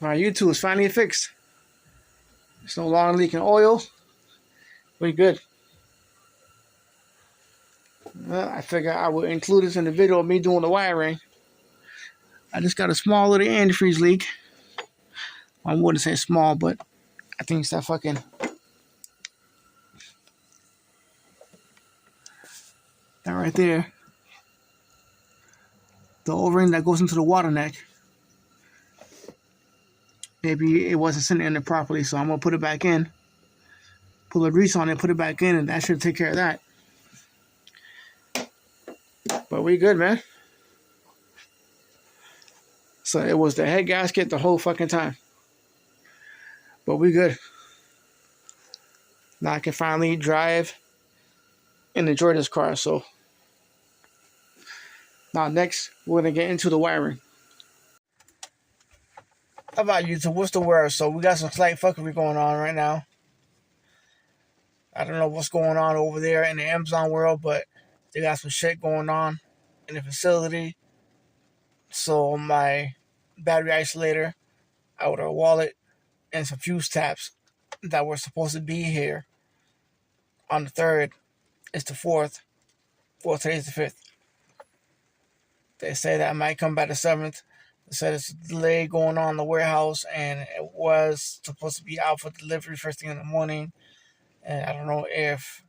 My U2 is finally fixed. It's no longer leaking oil. Pretty good. Well, I figure I would include this in the video of me doing the wiring. I just got a small little antifreeze leak. I wouldn't say small, but I think it's that fucking that right there. The O-ring that goes into the water neck. Maybe it wasn't sitting in there properly, so I'm gonna put it back in. Pull the grease on it, put it back in, and that should take care of that. But we good, man. So it was the head gasket the whole fucking time. But we good. Now I can finally drive and enjoy this car. So now next, we're going to get into the wiring. How about you? So what's the word? So we got some slight fuckery going on right now. I don't know what's going on over there in the Amazon world, but they got some shit going on in the facility. So my battery isolator, outer wallet, and some fuse taps that were supposed to be here on the 3rd. It's the 4th. Well, today's the 5th. They say that might come by the 7th. They said it's a delay going on in the warehouse, and it was supposed to be out for delivery first thing in the morning. And I don't know if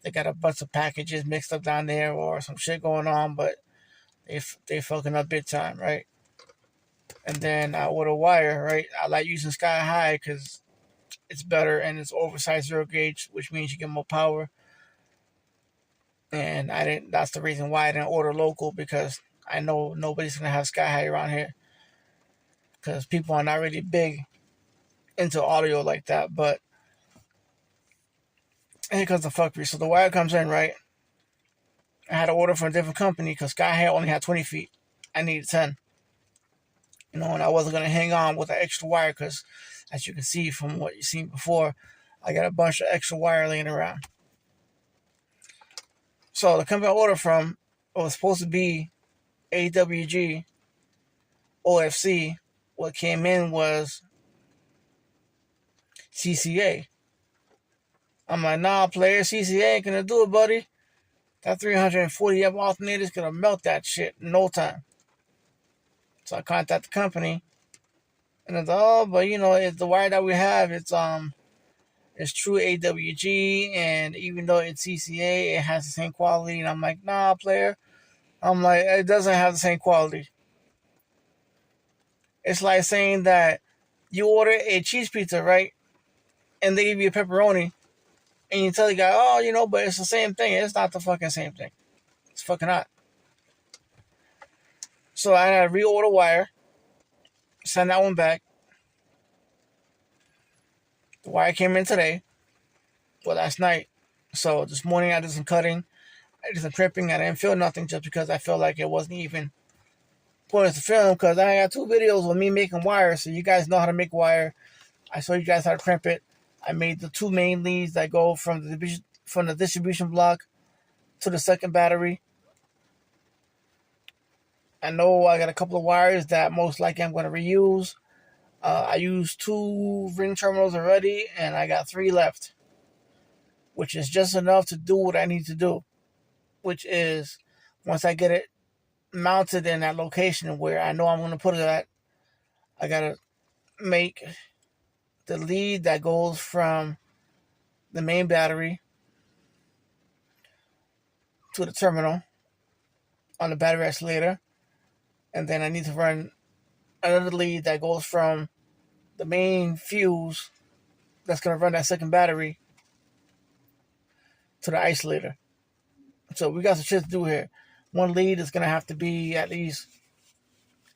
they got a bunch of packages mixed up down there or some shit going on, but they fucking up big time, right? And then with a wire, right? I like using Sky High because it's better and it's oversized 0 gauge, which means you get more power. And that's the reason why I didn't order local, because I know nobody's gonna have Sky High around here, because people are not really big into audio like that. But here comes the fuckery. So the wire comes in, right? I had to order from a different company because Sky High only had 20 feet. I needed 10. And I wasn't going to hang on with an extra wire because, as you can see from what you've seen before, I got a bunch of extra wire laying around. So the company I ordered from was supposed to be AWG OFC. What came in was CCA. I'm like, nah, player, CCA ain't gonna do it, buddy. That 340 amp alternator is gonna melt that shit in no time. So I contacted the company, and I thought, but it's the wire that we have. It's true AWG, and even though it's CCA, it has the same quality. And I'm like, nah, player. I'm like, it doesn't have the same quality. It's like saying that you order a cheese pizza, right? And they give you a pepperoni, and you tell the guy, oh, but it's the same thing. It's not the fucking same thing. It's fucking not. So I had to reorder wire, send that one back. The wire came in today, well, last night. So this morning I did some cutting, I did some crimping. I didn't feel nothing just because I felt like it wasn't even pointless to film, because I got 2 videos of me making wire, so you guys know how to make wire. I showed you guys how to crimp it. I made the 2 main leads that go from the distribution block to the second battery. I know I got a couple of wires that most likely I'm going to reuse. I used 2 ring terminals already, and I got 3 left, which is just enough to do what I need to do, which is, once I get it mounted in that location where I know I'm going to put it at, I got to make the lead that goes from the main battery to the terminal on the battery isolator. And then I need to run another lead that goes from the main fuse that's going to run that second battery to the isolator. So we got some shit to do here. One lead is going to have to be at least,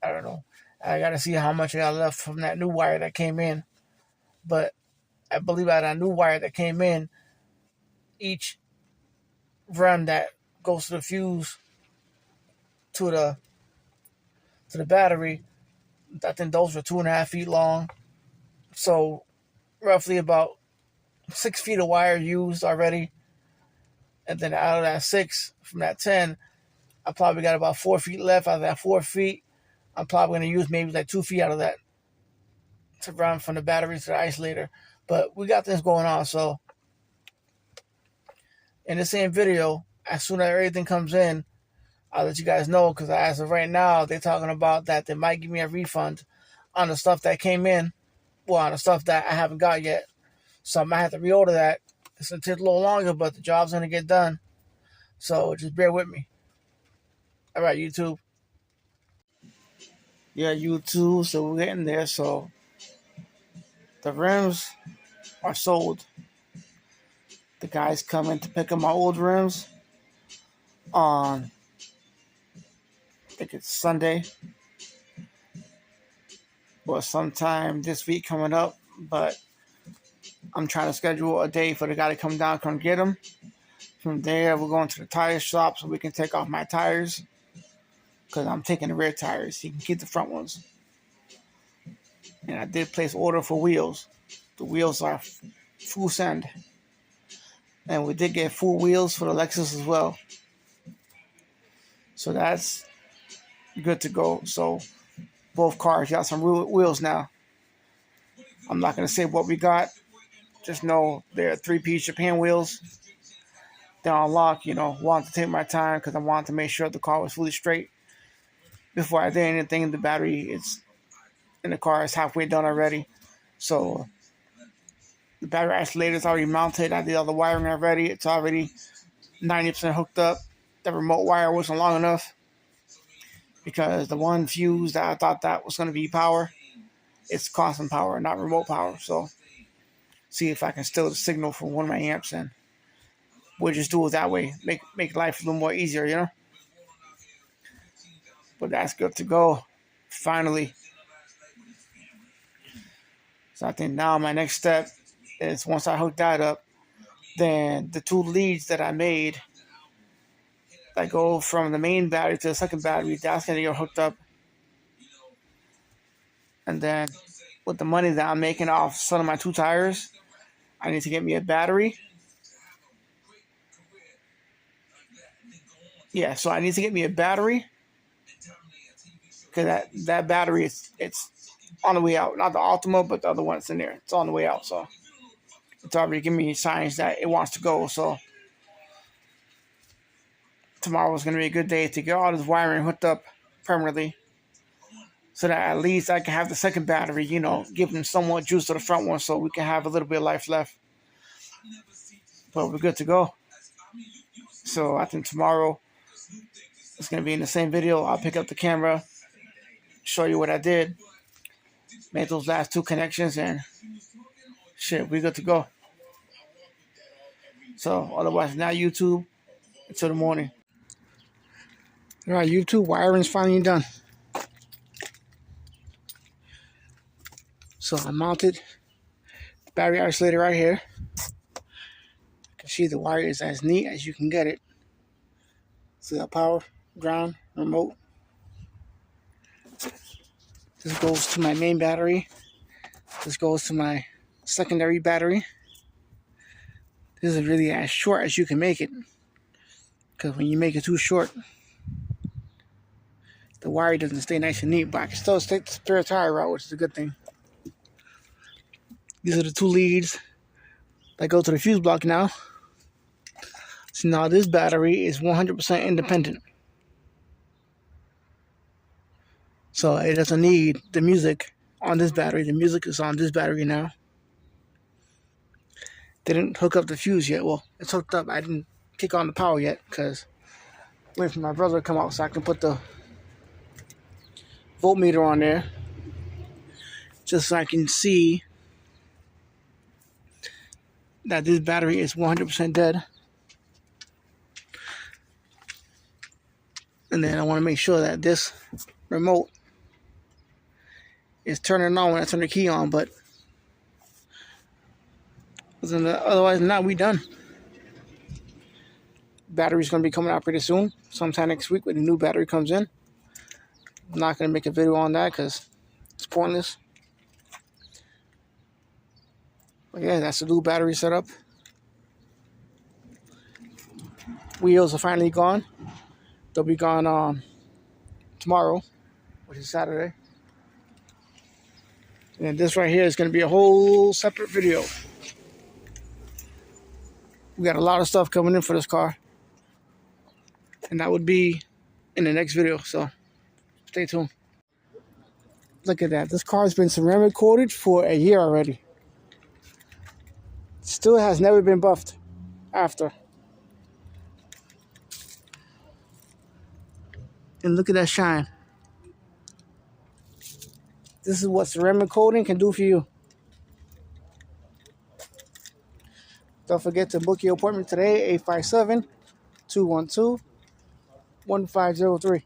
I don't know, I got to see how much I got left from that new wire that came in. But I believe out of that new wire that came in, each run that goes to the fuse to the battery, I think those were 2.5 feet long. So roughly about 6 feet of wire used already. And then out of that 6, from that 10, I probably got about 4 feet left. Out of that 4 feet, I'm probably going to use maybe like 2 feet out of that. to run from the battery to the isolator. But we got things going on. So in the same video, as soon as everything comes in, I'll let you guys know, because as of right now, they're talking about that they might give me a refund on the stuff that came in, well, on the stuff that I haven't got yet. So I might have to reorder that. It's going to take a little longer, but the job's going to get done. So just bear with me. All right, YouTube. Yeah, YouTube. So we're getting there. So the rims are sold. The guy's coming to pick up my old rims on, I think it's Sunday, or sometime this week coming up. But I'm trying to schedule a day for the guy to come down, come get them. From there, we're going to the tire shop so we can take off my tires, because I'm taking the rear tires. He can keep the front ones. And I did place order for wheels. The wheels are full send. And we did get full wheels for the Lexus as well. So that's good to go. So both cars got some wheels now. I'm not going to say what we got. Just know they're 3-piece Japan wheels. They're on lock, wanted to take my time because I wanted to make sure the car was fully straight. Before I did anything, the battery in the car is halfway done already. So the battery isolator is already mounted. I did all the wiring already. It's already 90% hooked up. The remote wire wasn't long enough, because the one fuse that I thought that was going to be power, it's constant power, not remote power. So see if I can steal the signal from one of my amps, and we'll just do it that way. Make life a little more easier, But that's good to go, finally. So I think now my next step is, once I hook that up, then the 2 leads that I made that go from the main battery to the second battery, that's going to get hooked up. And then with the money that I'm making off selling my 2 tires, I need to get me a battery. Yeah, so I need to get me a battery, because that battery, it's on the way out. Not the Ultima, but the other one that's in there. It's on the way out, so it's already giving me signs that it wants to go. So tomorrow's going to be a good day to get all this wiring hooked up permanently, so that at least I can have the second battery, give them somewhat juice to the front one, so we can have a little bit of life left. But we're good to go. So I think tomorrow it's going to be in the same video. I'll pick up the camera, show you what I did, make those last 2 connections, and shit, we're good to go. So otherwise, now YouTube, until the morning. All right, YouTube, wiring's finally done. So I mounted the battery isolator right here. You can see the wire is as neat as you can get it. So got power, ground, remote. This goes to my main battery. This goes to my secondary battery. This is really as short as you can make it, because when you make it too short, the wire doesn't stay nice and neat. But I can still take the spare tire out, which is a good thing. These are the 2 leads that go to the fuse block now. So now this battery is 100% independent. So it doesn't need the music on this battery. The music is on this battery now. Didn't hook up the fuse yet. Well, it's hooked up. I didn't kick on the power yet, because waiting for my brother to come out so I can put the voltmeter on there, just so I can see that this battery is 100% dead. And then I want to make sure that this remote is turning on when I turn the key on, but otherwise not, we done. Battery's going to be coming out pretty soon, sometime next week when the new battery comes in. I'm not going to make a video on that because it's pointless. But yeah, that's the new battery setup. Wheels are finally gone. They'll be gone tomorrow, which is Saturday. And this right here is going to be a whole separate video. We got a lot of stuff coming in for this car. And that would be in the next video. So stay tuned. Look at that. This car has been ceramic coated for a year already. Still has never been buffed after. And look at that shine. This is what ceramic coating can do for you. Don't forget to book your appointment today, 857-212-1503.